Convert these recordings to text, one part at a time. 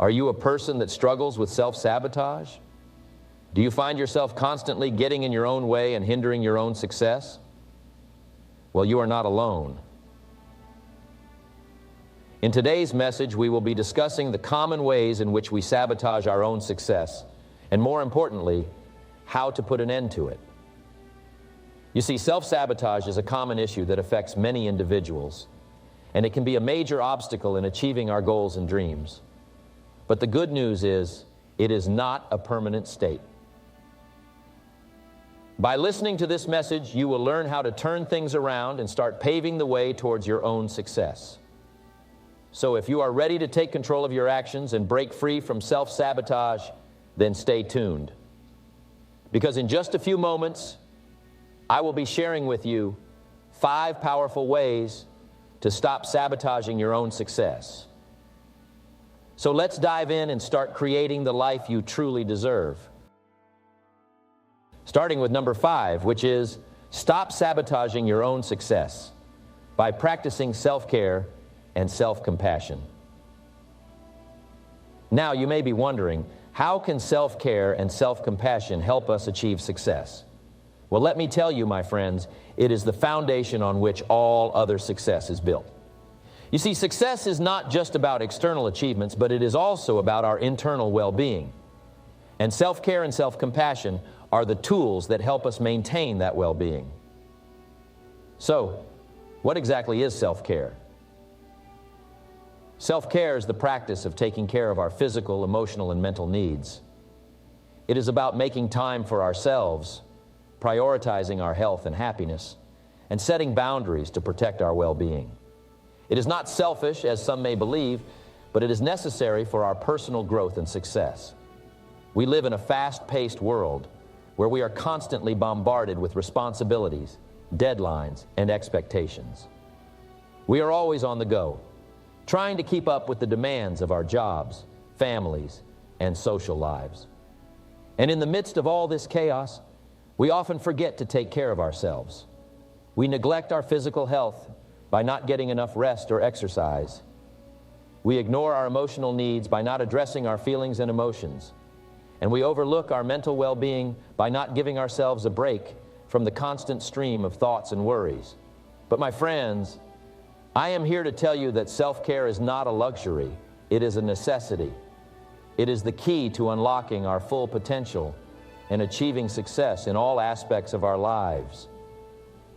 Are you a person that struggles with self-sabotage? Do you find yourself constantly getting in your own way and hindering your own success? Well, you are not alone. In today's message, we will be discussing the common ways in which we sabotage our own success, and more importantly, how to put an end to it. You see, self-sabotage is a common issue that affects many individuals, and it can be a major obstacle in achieving our goals and dreams. But the good news is, it is not a permanent state. By listening to this message, you will learn how to turn things around and start paving the way towards your own success. So if you are ready to take control of your actions and break free from self-sabotage, then stay tuned. Because in just a few moments, I will be sharing with you 5 powerful ways to stop sabotaging your own success. So let's dive in and start creating the life you truly deserve. Starting with number 5, which is stop sabotaging your own success by practicing self-care and self-compassion. Now, you may be wondering, how can self-care and self-compassion help us achieve success? Well, let me tell you, my friends, it is the foundation on which all other success is built. You see, success is not just about external achievements, but it is also about our internal well-being. And self-care and self-compassion are the tools that help us maintain that well-being. So, what exactly is self-care? Self-care is the practice of taking care of our physical, emotional, and mental needs. It is about making time for ourselves, prioritizing our health and happiness, and setting boundaries to protect our well-being. It is not selfish, as some may believe, but it is necessary for our personal growth and success. We live in a fast-paced world where we are constantly bombarded with responsibilities, deadlines, and expectations. We are always on the go, trying to keep up with the demands of our jobs, families, and social lives. And in the midst of all this chaos, we often forget to take care of ourselves. We neglect our physical health by not getting enough rest or exercise. We ignore our emotional needs by not addressing our feelings and emotions. And we overlook our mental well-being by not giving ourselves a break from the constant stream of thoughts and worries. But my friends, I am here to tell you that self-care is not a luxury. It is a necessity. It is the key to unlocking our full potential and achieving success in all aspects of our lives.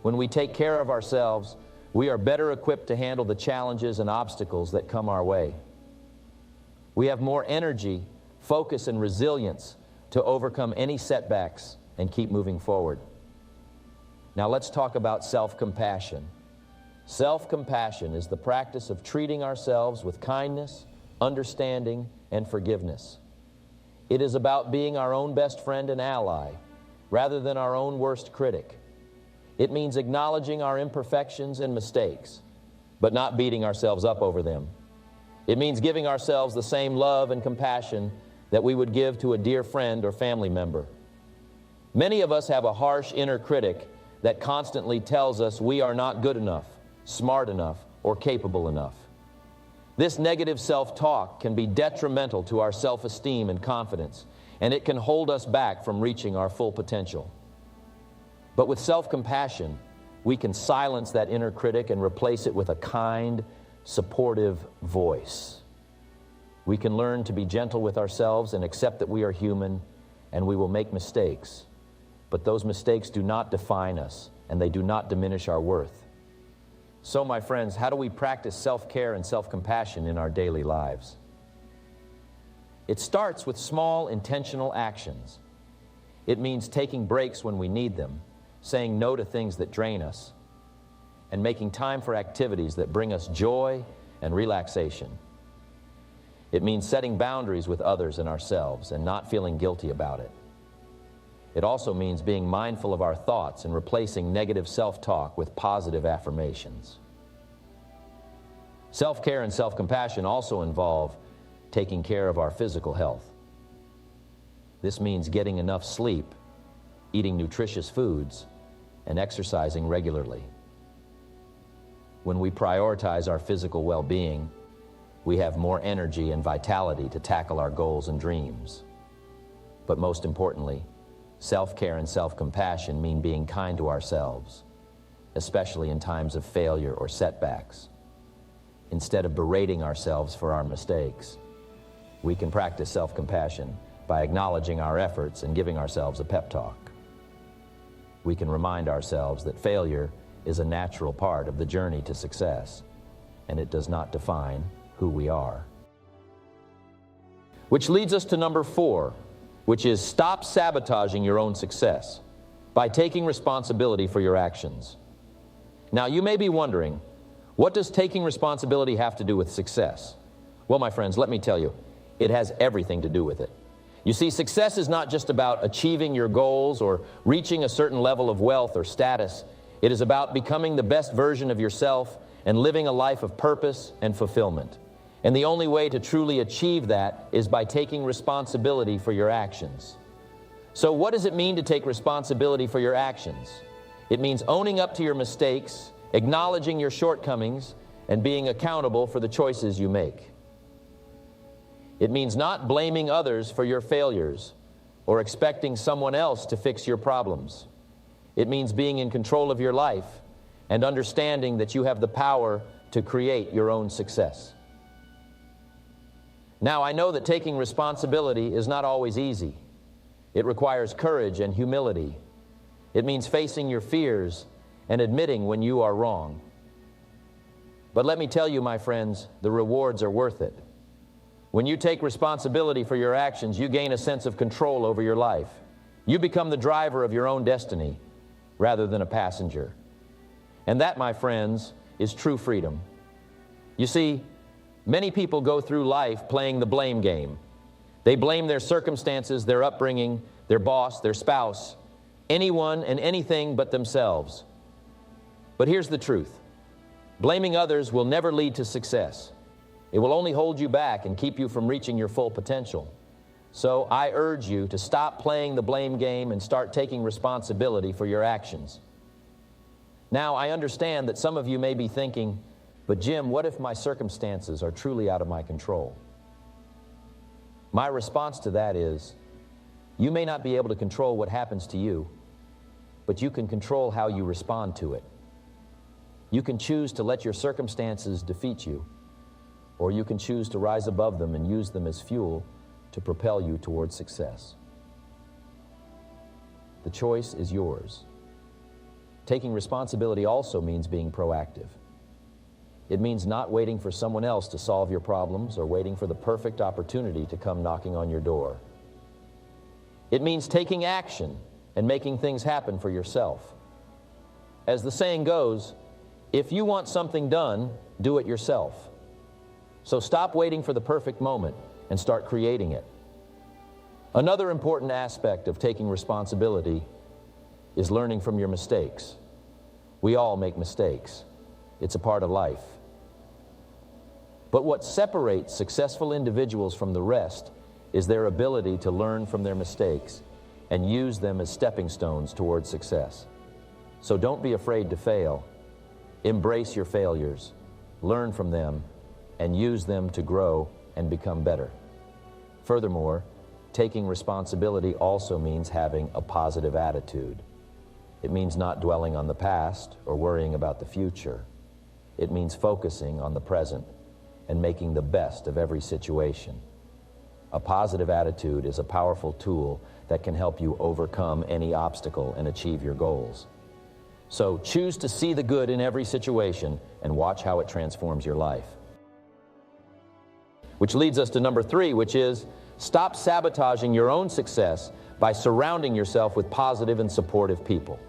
When we take care of ourselves, we are better equipped to handle the challenges and obstacles that come our way. We have more energy, focus, and resilience to overcome any setbacks and keep moving forward. Now let's talk about self-compassion. Self-compassion is the practice of treating ourselves with kindness, understanding, and forgiveness. It is about being our own best friend and ally, rather than our own worst critic. It means acknowledging our imperfections and mistakes, but not beating ourselves up over them. It means giving ourselves the same love and compassion that we would give to a dear friend or family member. Many of us have a harsh inner critic that constantly tells us we are not good enough, smart enough, or capable enough. This negative self-talk can be detrimental to our self-esteem and confidence, and it can hold us back from reaching our full potential. But with self-compassion, we can silence that inner critic and replace it with a kind, supportive voice. We can learn to be gentle with ourselves and accept that we are human and we will make mistakes. But those mistakes do not define us, and they do not diminish our worth. So, my friends, how do we practice self-care and self-compassion in our daily lives? It starts with small, intentional actions. It means taking breaks when we need them, saying no to things that drain us, and making time for activities that bring us joy and relaxation. It means setting boundaries with others and ourselves and not feeling guilty about it. It also means being mindful of our thoughts and replacing negative self-talk with positive affirmations. Self-care and self-compassion also involve taking care of our physical health. This means getting enough sleep, eating nutritious foods, and exercising regularly. When we prioritize our physical well-being, we have more energy and vitality to tackle our goals and dreams. But most importantly, self-care and self-compassion mean being kind to ourselves, especially in times of failure or setbacks. Instead of berating ourselves for our mistakes, we can practice self-compassion by acknowledging our efforts and giving ourselves a pep talk. We can remind ourselves that failure is a natural part of the journey to success, and it does not define who we are. Which leads us to number 4, which is stop sabotaging your own success by taking responsibility for your actions. Now, you may be wondering, what does taking responsibility have to do with success? Well, my friends, let me tell you, it has everything to do with it. You see, success is not just about achieving your goals or reaching a certain level of wealth or status. It is about becoming the best version of yourself and living a life of purpose and fulfillment. And the only way to truly achieve that is by taking responsibility for your actions. So what does it mean to take responsibility for your actions? It means owning up to your mistakes, acknowledging your shortcomings, and being accountable for the choices you make. It means not blaming others for your failures or expecting someone else to fix your problems. It means being in control of your life and understanding that you have the power to create your own success. Now, I know that taking responsibility is not always easy. It requires courage and humility. It means facing your fears and admitting when you are wrong. But let me tell you, my friends, the rewards are worth it. When you take responsibility for your actions, you gain a sense of control over your life. You become the driver of your own destiny rather than a passenger. And that, my friends, is true freedom. You see, many people go through life playing the blame game. They blame their circumstances, their upbringing, their boss, their spouse, anyone and anything but themselves. But here's the truth. Blaming others will never lead to success. It will only hold you back and keep you from reaching your full potential. So I urge you to stop playing the blame game and start taking responsibility for your actions. Now, I understand that some of you may be thinking, but Jim, what if my circumstances are truly out of my control? My response to that is, you may not be able to control what happens to you, but you can control how you respond to it. You can choose to let your circumstances defeat you, or you can choose to rise above them and use them as fuel to propel you towards success. The choice is yours. Taking responsibility also means being proactive. It means not waiting for someone else to solve your problems or waiting for the perfect opportunity to come knocking on your door. It means taking action and making things happen for yourself. As the saying goes, if you want something done, do it yourself. So stop waiting for the perfect moment and start creating it. Another important aspect of taking responsibility is learning from your mistakes. We all make mistakes. It's a part of life. But what separates successful individuals from the rest is their ability to learn from their mistakes and use them as stepping stones towards success. So don't be afraid to fail. Embrace your failures, learn from them, and use them to grow and become better. Furthermore, taking responsibility also means having a positive attitude. It means not dwelling on the past or worrying about the future. It means focusing on the present and making the best of every situation. A positive attitude is a powerful tool that can help you overcome any obstacle and achieve your goals. So choose to see the good in every situation and watch how it transforms your life. Which leads us to number 3, which is stop sabotaging your own success by surrounding yourself with positive and supportive people.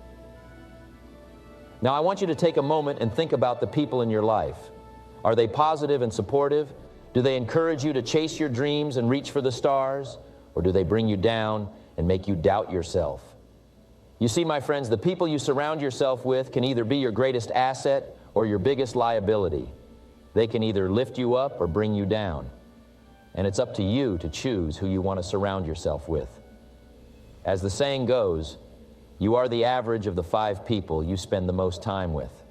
Now, I want you to take a moment and think about the people in your life. Are they positive and supportive? Do they encourage you to chase your dreams and reach for the stars? Or do they bring you down and make you doubt yourself? You see, my friends, the people you surround yourself with can either be your greatest asset or your biggest liability. They can either lift you up or bring you down. And it's up to you to choose who you want to surround yourself with. As the saying goes, you are the average of the 5 people you spend the most time with.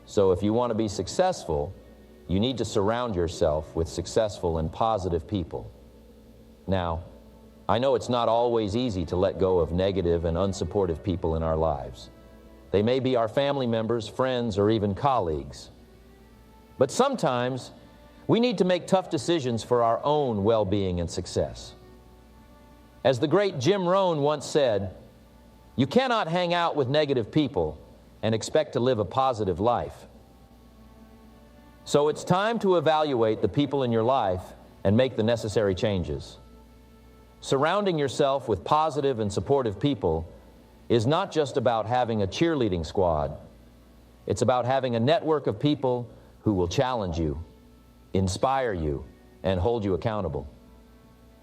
So if you want to be successful, you need to surround yourself with successful and positive people. Now, I know it's not always easy to let go of negative and unsupportive people in our lives. They may be our family members, friends, or even colleagues. But sometimes we need to make tough decisions for our own well-being and success. As the great Jim Rohn once said, "You cannot hang out with negative people and expect to live a positive life." So it's time to evaluate the people in your life and make the necessary changes. Surrounding yourself with positive and supportive people is not just about having a cheerleading squad. It's about having a network of people who will challenge you, inspire you, and hold you accountable.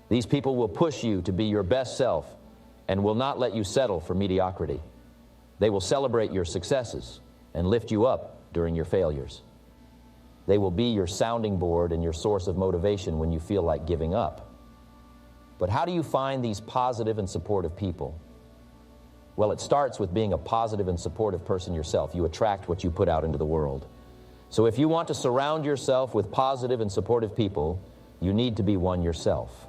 These people will push you to be your best self and will not let you settle for mediocrity. They will celebrate your successes and lift you up during your failures. They will be your sounding board and your source of motivation when you feel like giving up. But how do you find these positive and supportive people? Well, it starts with being a positive and supportive person yourself. You attract what you put out into the world. So if you want to surround yourself with positive and supportive people, you need to be one yourself.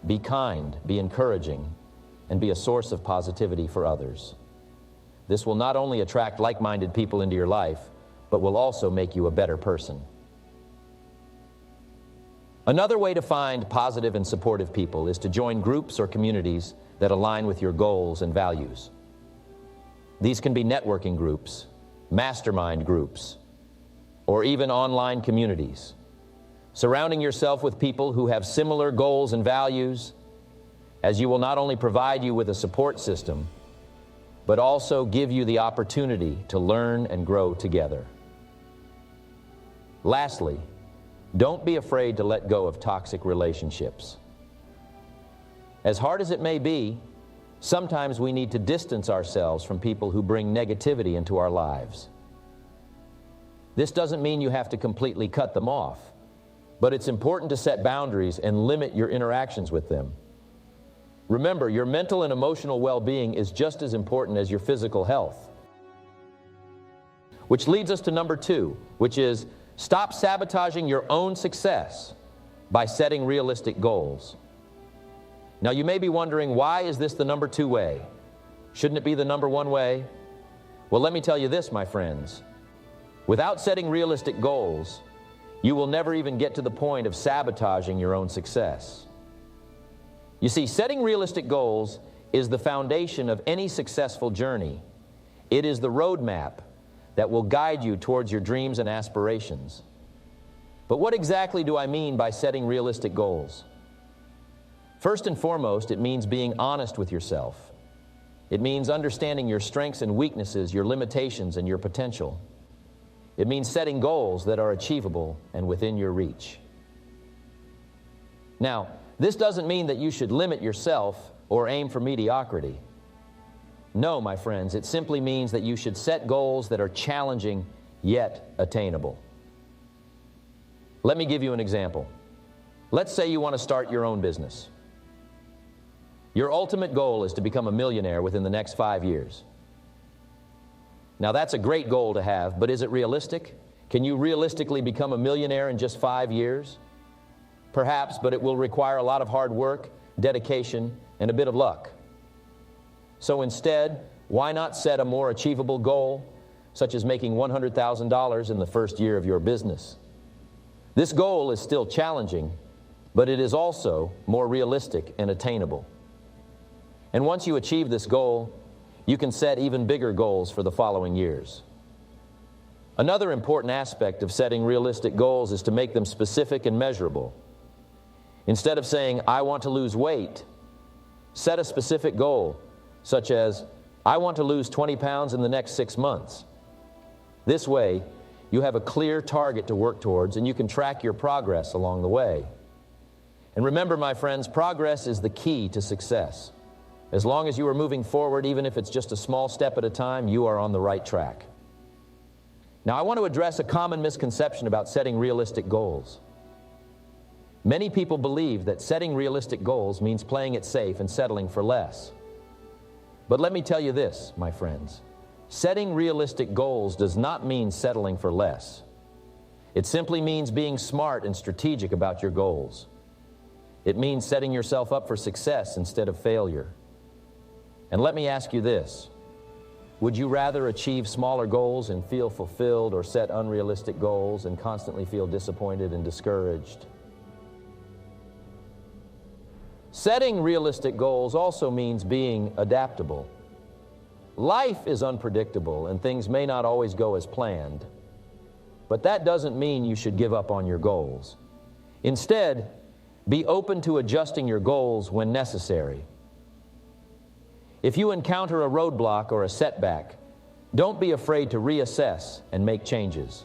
Be kind, be encouraging, and be a source of positivity for others. This will not only attract like-minded people into your life, but will also make you a better person. Another way to find positive and supportive people is to join groups or communities that align with your goals and values. These can be networking groups, mastermind groups, or even online communities. Surrounding yourself with people who have similar goals and values, as you will not only provide you with a support system, but also give you the opportunity to learn and grow together. Lastly, don't be afraid to let go of toxic relationships. As hard as it may be, sometimes we need to distance ourselves from people who bring negativity into our lives. This doesn't mean you have to completely cut them off, but it's important to set boundaries and limit your interactions with them. Remember, your mental and emotional well-being is just as important as your physical health. Which leads us to number 2, which is stop sabotaging your own success by setting realistic goals. Now, you may be wondering, why is this the number 2 way? Shouldn't it be the number 1 way? Well, let me tell you this, my friends. Without setting realistic goals, you will never even get to the point of sabotaging your own success. You see, setting realistic goals is the foundation of any successful journey. It is the roadmap that will guide you towards your dreams and aspirations. But what exactly do I mean by setting realistic goals? First and foremost, it means being honest with yourself. It means understanding your strengths and weaknesses, your limitations and your potential. It means setting goals that are achievable and within your reach. Now, this doesn't mean that you should limit yourself or aim for mediocrity. No, my friends, it simply means that you should set goals that are challenging yet attainable. Let me give you an example. Let's say you want to start your own business. Your ultimate goal is to become a millionaire within the next 5 years. Now, that's a great goal to have, but is it realistic? Can you realistically become a millionaire in just 5 years? Perhaps, but it will require a lot of hard work, dedication, and a bit of luck. So instead, why not set a more achievable goal, such as making $100,000 in the first year of your business? This goal is still challenging, but it is also more realistic and attainable. And once you achieve this goal, you can set even bigger goals for the following years. Another important aspect of setting realistic goals is to make them specific and measurable. Instead of saying, "I want to lose weight," set a specific goal, such as, "I want to lose 20 pounds in the next 6 months." This way, you have a clear target to work towards, and you can track your progress along the way. And remember, my friends, progress is the key to success. As long as you are moving forward, even if it's just a small step at a time, you are on the right track. Now, I want to address a common misconception about setting realistic goals. Many people believe that setting realistic goals means playing it safe and settling for less. But let me tell you this, my friends. Setting realistic goals does not mean settling for less. It simply means being smart and strategic about your goals. It means setting yourself up for success instead of failure. And let me ask you this. Would you rather achieve smaller goals and feel fulfilled, or set unrealistic goals and constantly feel disappointed and discouraged? Setting realistic goals also means being adaptable. Life is unpredictable and things may not always go as planned. But that doesn't mean you should give up on your goals. Instead, be open to adjusting your goals when necessary. If you encounter a roadblock or a setback, don't be afraid to reassess and make changes.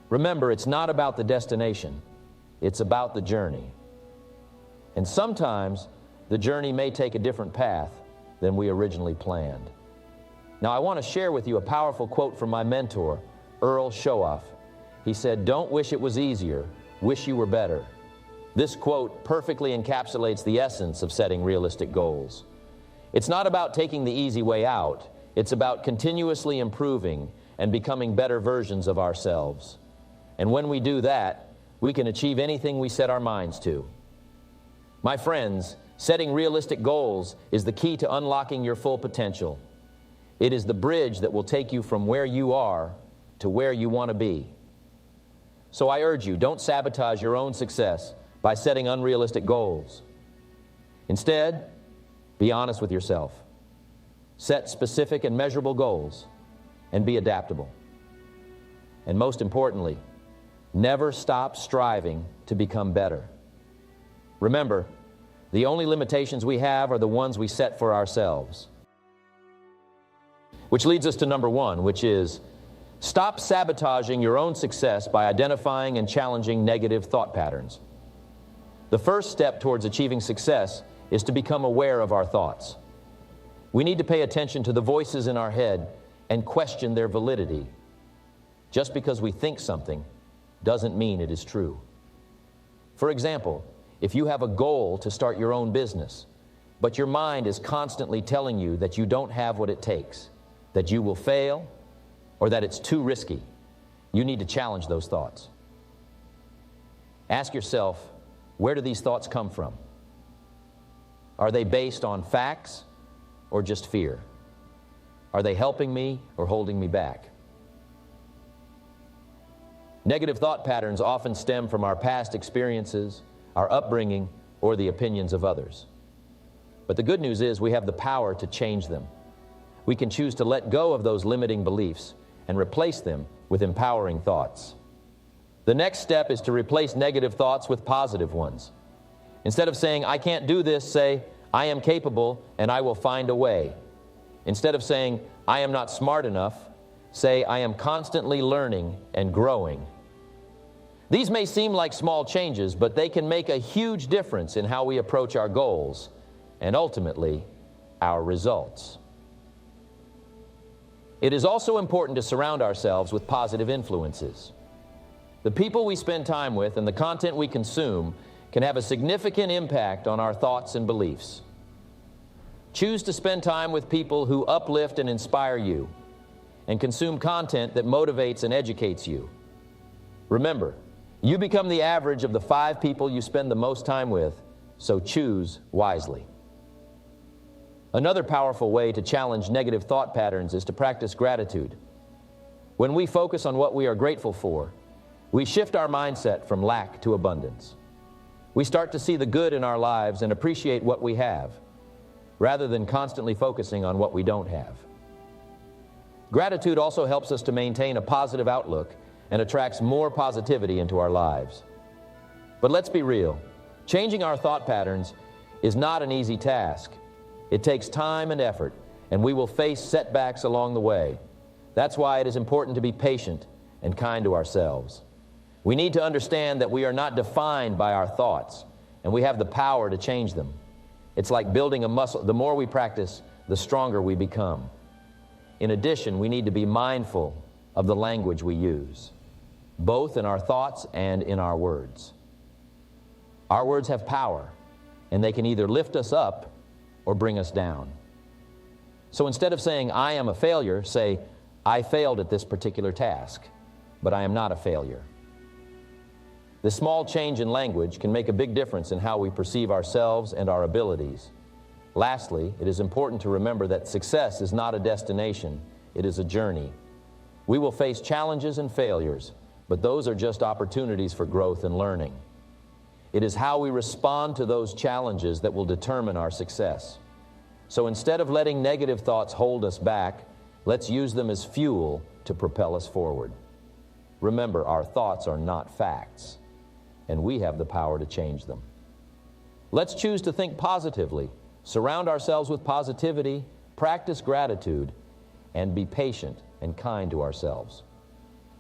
Remember, it's not about the destination, it's about the journey. And sometimes the journey may take a different path than we originally planned. Now, I want to share with you a powerful quote from my mentor, Earl Showoff. He said, "Don't wish it was easier, wish you were better." This quote perfectly encapsulates the essence of setting realistic goals. It's not about taking the easy way out. It's about continuously improving and becoming better versions of ourselves. And when we do that, we can achieve anything we set our minds to. My friends, setting realistic goals is the key to unlocking your full potential. It is the bridge that will take you from where you are to where you want to be. So I urge you, don't sabotage your own success by setting unrealistic goals. Instead, be honest with yourself. Set specific and measurable goals and be adaptable. And most importantly, never stop striving to become better. Remember, the only limitations we have are the ones we set for ourselves. Which leads us to number one, which is stop sabotaging your own success by identifying and challenging negative thought patterns. The first step towards achieving success is to become aware of our thoughts. We need to pay attention to the voices in our head and question their validity. Just because we think something doesn't mean it is true. For example, if you have a goal to start your own business, but your mind is constantly telling you that you don't have what it takes, that you will fail, or that it's too risky, you need to challenge those thoughts. Ask yourself, where do these thoughts come from? Are they based on facts or just fear? Are they helping me or holding me back? Negative thought patterns often stem from our past experiences, our upbringing, or the opinions of others. But the good news is we have the power to change them. We can choose to let go of those limiting beliefs and replace them with empowering thoughts. The next step is to replace negative thoughts with positive ones. Instead of saying, "I can't do this," say, "I am capable and I will find a way." Instead of saying, "I am not smart enough," say, "I am constantly learning and growing." These may seem like small changes, but they can make a huge difference in how we approach our goals and ultimately our results. It is also important to surround ourselves with positive influences. The people we spend time with and the content we consume can have a significant impact on our thoughts and beliefs. Choose to spend time with people who uplift and inspire you, and consume content that motivates and educates you. Remember, you become the average of the 5 people you spend the most time with, so choose wisely. Another powerful way to challenge negative thought patterns is to practice gratitude. When we focus on what we are grateful for, we shift our mindset from lack to abundance. We start to see the good in our lives and appreciate what we have, rather than constantly focusing on what we don't have. Gratitude also helps us to maintain a positive outlook and attracts more positivity into our lives. But let's be real, changing our thought patterns is not an easy task. It takes time and effort, and we will face setbacks along the way. That's why it is important to be patient and kind to ourselves. We need to understand that we are not defined by our thoughts, and we have the power to change them. It's like building a muscle. The more we practice, the stronger we become. In addition, we need to be mindful of the language we use, both in our thoughts and in our words. Our words have power, and they can either lift us up or bring us down. So instead of saying, "I am a failure," say, "I failed at this particular task, but I am not a failure. This small change in language can make a big difference in how we perceive ourselves and our abilities. Lastly, it is important to remember that success is not a destination, it is a journey. We will face challenges and failures, but those are just opportunities for growth and learning. It is how we respond to those challenges that will determine our success. So instead of letting negative thoughts hold us back, let's use them as fuel to propel us forward. Remember, our thoughts are not facts, and we have the power to change them. Let's choose to think positively, surround ourselves with positivity, practice gratitude, and be patient and kind to ourselves.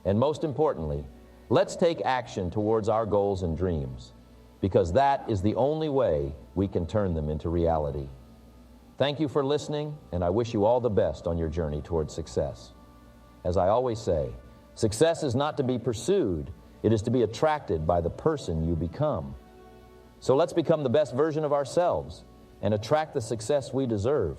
And most importantly, let's take action towards our goals and dreams, because that is the only way we can turn them into reality. Thank you for listening, and I wish you all the best on your journey towards success. As I always say, success is not to be pursued, it is to be attracted by the person you become. So let's become the best version of ourselves and attract the success we deserve.